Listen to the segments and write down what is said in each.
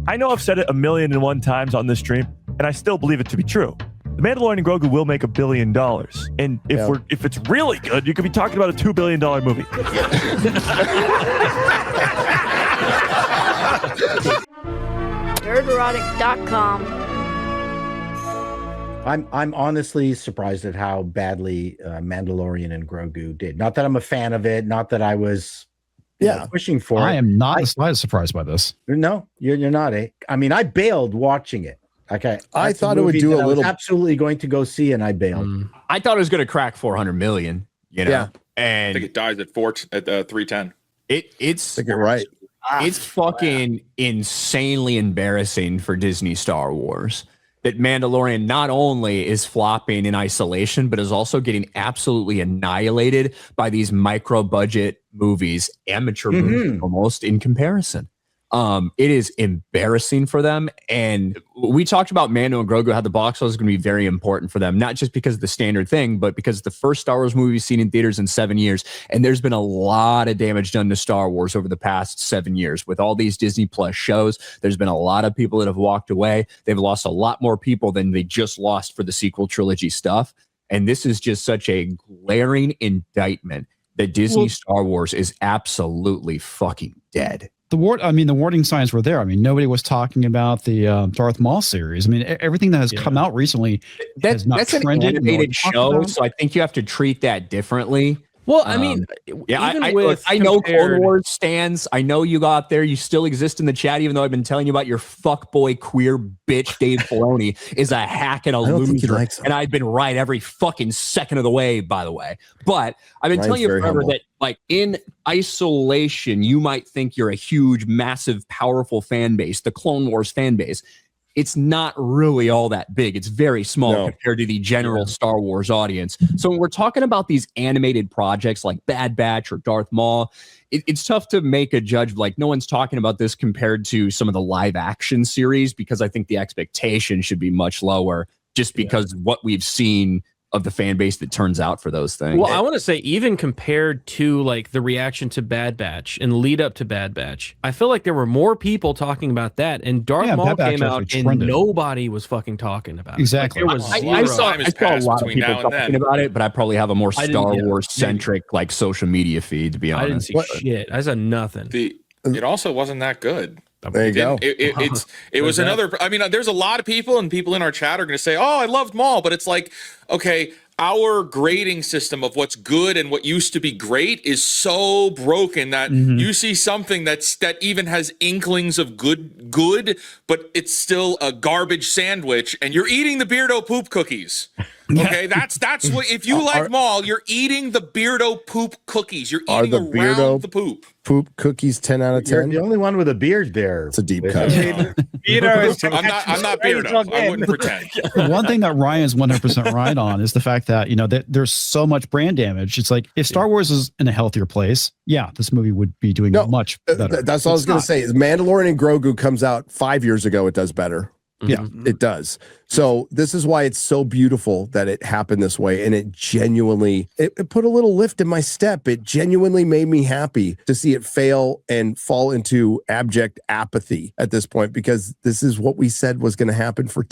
I know I've said it 1,000,001 times on this stream, and I still believe it to be true. The Mandalorian and Grogu will make $1 billion, and if it's really good, you could be talking about a $2 billion movie. Dirterotic.com. I'm honestly surprised at how badly Mandalorian and Grogu did. Not that I'm a fan of it, not that I was pushing for it. I am not the slightest surprised by this. No, you're not. I mean, I bailed watching it. Okay, I thought it would do a little. Absolutely going to go see, and I bailed. I thought it was going to crack 400 million. You know, and I think it dies at 310. It's. I think you're right. It's fucking insanely embarrassing for Disney Star Wars that Mandalorian not only is flopping in isolation, but is also getting absolutely annihilated by these micro budget movies, amateur movies almost in comparison. It is embarrassing for them. And we talked about Mando and Grogu, how the box office is going to be very important for them, not just because of the standard thing, but because it's the first Star Wars movie we've seen in theaters in 7 years. And there's been a lot of damage done to Star Wars over the past 7 years with all these Disney Plus shows. There's been a lot of people that have walked away. They've lost a lot more people than they just lost for the sequel trilogy stuff. And this is just such a glaring indictment that Disney Star Wars is absolutely fucking dead. The warning signs were there. I mean, nobody was talking about the Darth Maul series. I mean, everything that has come out recently has not that's trended. An animated show, so I think you have to treat that differently. Well, I mean, I know Clone Wars stands. I know you go out there. You still exist in the chat, even though I've been telling you about your fuckboy queer bitch Dave Filoni is a hack and a loser. And I've been right every fucking second of the way, by the way. But I've been telling you forever that, like, in isolation, you might think you're a huge, massive, powerful fan base, the Clone Wars fan base. It's not really all that big. It's very small compared to the general Star Wars audience. So when we're talking about these animated projects like Bad Batch or Darth Maul, it's tough to make a judge. Like, no one's talking about this compared to some of the live action series, because I think the expectation should be much lower just because what we've seen of the fan base that turns out for those things. Well, I want to say, even compared to like the reaction to Bad Batch and lead up to Bad Batch, I feel like there were more people talking about that, and Darth Maul came out and nobody was fucking talking about it. Exactly. Like, I saw a lot of people talking about it, but I probably have a more Star Wars centric like social media feed, to be honest. I didn't see shit. I saw nothing. It also wasn't that good. There you go. It was another. I mean, there's a lot of people, and people in our chat are going to say, "Oh, I loved Maul," but it's like, okay, our grading system of what's good and what used to be great is so broken that you see something that even has inklings of good, but it's still a garbage sandwich, and you're eating the Beardo poop cookies. Okay, that's what, if you like Maul, you're eating the Beardo poop cookies. You're eating around the poop. Poop cookies 10 out of 10. You're the only one with a beard there. It's a deep cut. I'm not Beardo. I wouldn't pretend. One thing that Ryan's 100% right on is the fact that, that there's so much brand damage. It's like, if Star Wars is in a healthier place, this movie would be doing much better. That's all I was going to say. Is Mandalorian and Grogu comes out 5 years ago, it does better. Yeah, it does. So this is why it's so beautiful that it happened this way. And it genuinely, it put a little lift in my step. It genuinely made me happy to see it fail and fall into abject apathy at this point, because this is what we said was going to happen for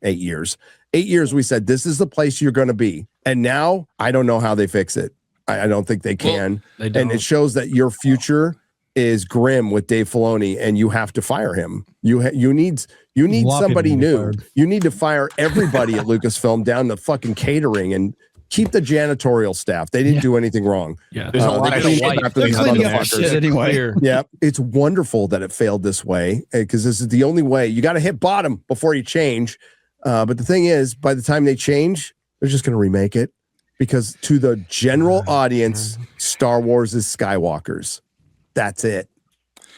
8 years. 8 years we said, this is the place you're going to be. And now I don't know how they fix it. I don't think they can. Well, and it shows that your future is grim with Dave Filoni, and you have to fire him. You need somebody new. You need to fire everybody at Lucasfilm down to fucking catering and keep the janitorial staff. They didn't do anything wrong. Yeah, there's a lot of shit anyway. Yeah, it's wonderful that it failed this way, because this is the only way. You got to hit bottom before you change. But the thing is, by the time they change, they're just going to remake it, because to the general audience, Star Wars is Skywalkers. That's it.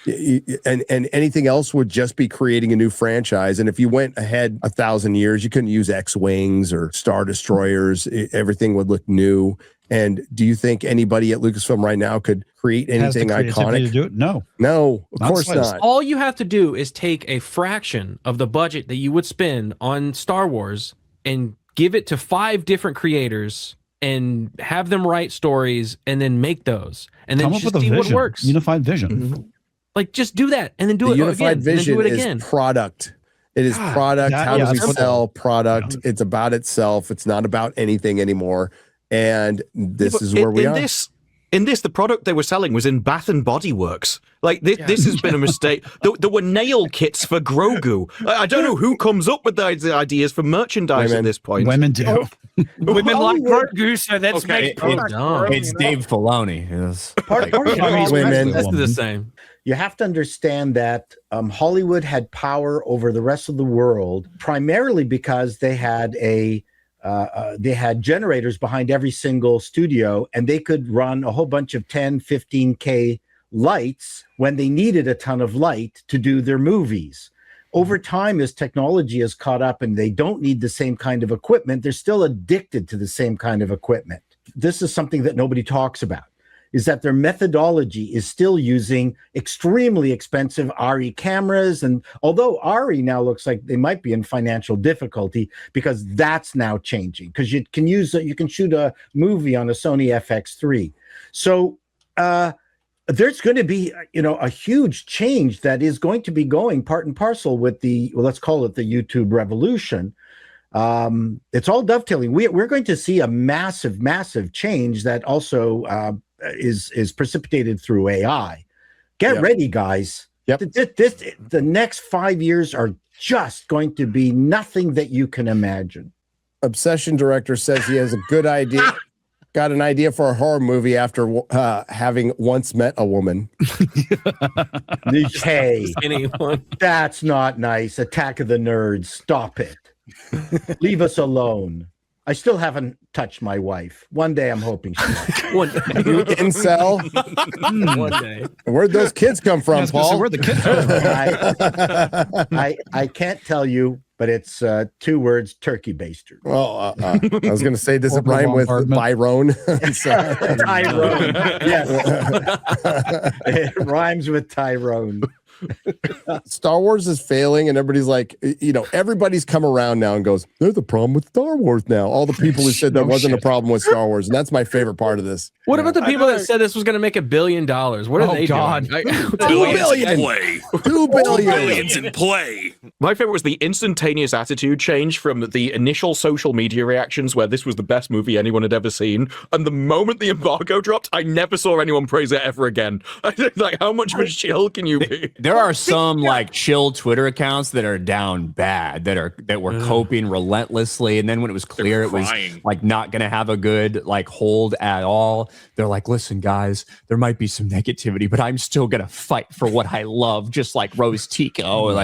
And anything else would just be creating a new franchise. And if you went ahead 1,000 years, you couldn't use X-Wings or Star Destroyers. Everything would look new. And do you think anybody at Lucasfilm right now could create anything iconic? To do it? No, of course not. All you have to do is take a fraction of the budget that you would spend on Star Wars and give it to 5 different creators and have them write stories and then make those and then just see what works. Unified vision. Like, just do that and then do the it unified again. vision And then do it again. is product. It is product. How do we sell product? It's about itself. It's not about anything anymore. And this is where we are. In this, the product they were selling was in Bath and Body Works. Like this has been a mistake. There were nail kits for Grogu. I don't know who comes up with the ideas for merchandise at this point. Women do. Women like Grogu, so that's it's Dave Filoni. Women. This is the same. You have to understand that Hollywood had power over the rest of the world primarily because they had generators behind every single studio, and they could run a whole bunch of 10, 15K lights when they needed a ton of light to do their movies. Over time, as technology has caught up and they don't need the same kind of equipment, they're still addicted to the same kind of equipment. This is something that nobody talks about, is that their methodology is still using extremely expensive ARRI cameras. And although ARRI now looks like they might be in financial difficulty because that's now changing, because you can shoot a movie on a Sony FX3. So there's going to be, a huge change that is going to be going part and parcel with let's call it the YouTube revolution. It's all dovetailing. We're going to see a massive, massive change that also is precipitated through AI. Get ready, guys. The next 5 years are just going to be nothing that you can imagine. Obsession director says he has a good idea. Got an idea for a horror movie after having once met a woman. Hey, that's not nice. Attack of the Nerds. Stop it. Leave us alone. I still haven't touched my wife. One day I'm hoping she will. You incel? One day. Where'd those kids come from, Paul? Where'd the kids come from? I can't tell you, but it's 2 words, turkey baster. Well, I was going to say, does it rhyme with Tyrone? Tyrone, yes. It rhymes with Tyrone. Star Wars is failing, and everybody's like, everybody's come around now and goes, there's a problem with Star Wars now. All the people who said there wasn't a problem with Star Wars, and that's my favorite part of this. What about the people that said this was going to make $1 billion? What are they doing? $2 billion. $2 billion in play. My favorite was the instantaneous attitude change from the initial social media reactions where this was the best movie anyone had ever seen, and the moment the embargo dropped, I never saw anyone praise it ever again. Like, how much of a shill can you be? There are some like chill Twitter accounts that are down bad, that were coping relentlessly, and then when it was clear it was like not going to have a good hold at all, they're like, listen guys, there might be some negativity, but I'm still going to fight for what I love, just like Rose Tico.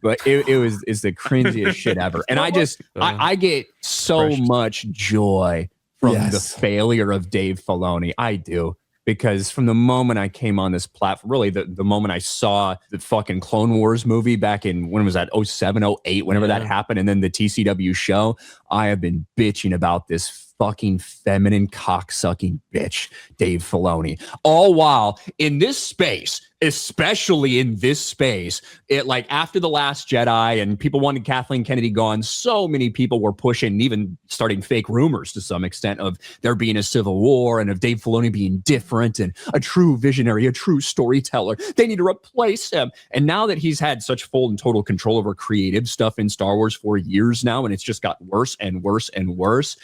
But it's the cringiest shit ever, and I get so much joy from the failure of Dave Filoni. I do. Because from the moment I came on this platform, really the moment I saw the fucking Clone Wars movie back in, when was that, 07, 08, whenever that happened, and then the TCW show, I have been bitching about this fucking feminine cocksucking bitch, Dave Filoni. All while in this space, especially in this space, it after The Last Jedi and people wanted Kathleen Kennedy gone, so many people were pushing, even starting fake rumors to some extent of there being a civil war and of Dave Filoni being different and a true visionary, a true storyteller. They need to replace him. And now that he's had such full and total control over creative stuff in Star Wars for years now, and it's just got worse and worse and worse,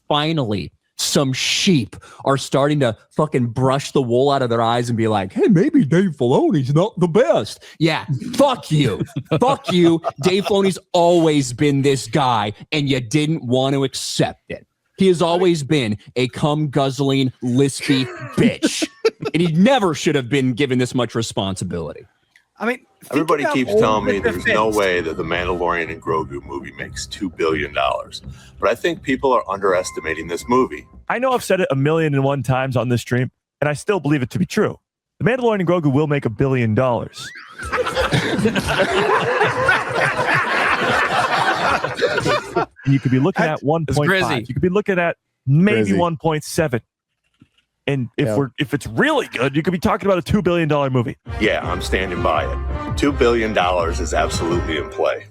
finally, some sheep are starting to fucking brush the wool out of their eyes and be like, hey, maybe Dave Filoni's not the best. Yeah, fuck you. Fuck you. Dave Filoni's always been this guy, and you didn't want to accept it. He has always been a cum-guzzling, lispy bitch. And he never should have been given this much responsibility. I mean, everybody keeps telling me there's no way that the Mandalorian and Grogu movie makes $2 billion. But I think people are underestimating this movie. I know I've said it 1,000,001 times on this stream, and I still believe it to be true. The Mandalorian and Grogu will make $1 billion. You could be looking at 1.5. You could be looking at maybe 1.7. And if it's really good, you could be talking about a $2 billion movie. Yeah, I'm standing by it. $2 billion is absolutely in play.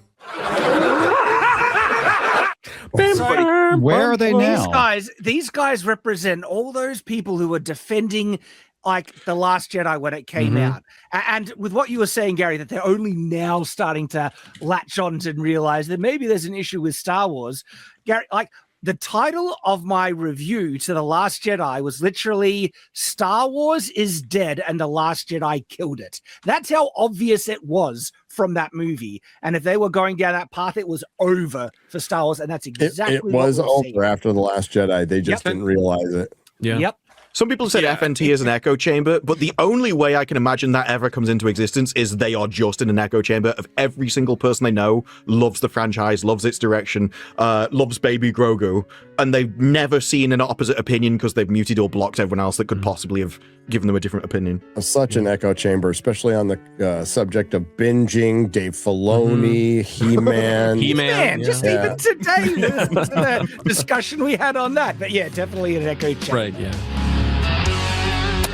Where are they now? These guys represent all those people who are defending like The Last Jedi when it came out. And with what you were saying, Gary, that they're only now starting to latch on and realize that maybe there's an issue with Star Wars. Gary, like the title of my review to The Last Jedi was literally Star Wars is dead and The Last Jedi killed it. That's how obvious it was from that movie. And if they were going down that path, it was over for Star Wars. And that's exactly it was what we're over seeing. after The Last Jedi. They just didn't realize it. Yeah. Yep. Some people said FNT is an echo chamber, but the only way I can imagine that ever comes into existence is they are just in an echo chamber of every single person they know loves the franchise, loves its direction, loves Baby Grogu, and they've never seen an opposite opinion because they've muted or blocked everyone else that could possibly have given them a different opinion. Such an echo chamber, especially on the subject of binging, Dave Filoni, He-Man. He-Man, just even today, the discussion we had on that. But yeah, definitely an echo chamber. Right, yeah.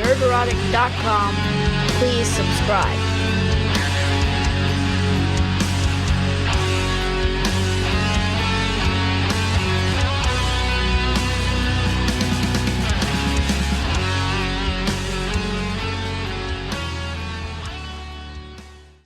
Nerderotic.com. Please subscribe.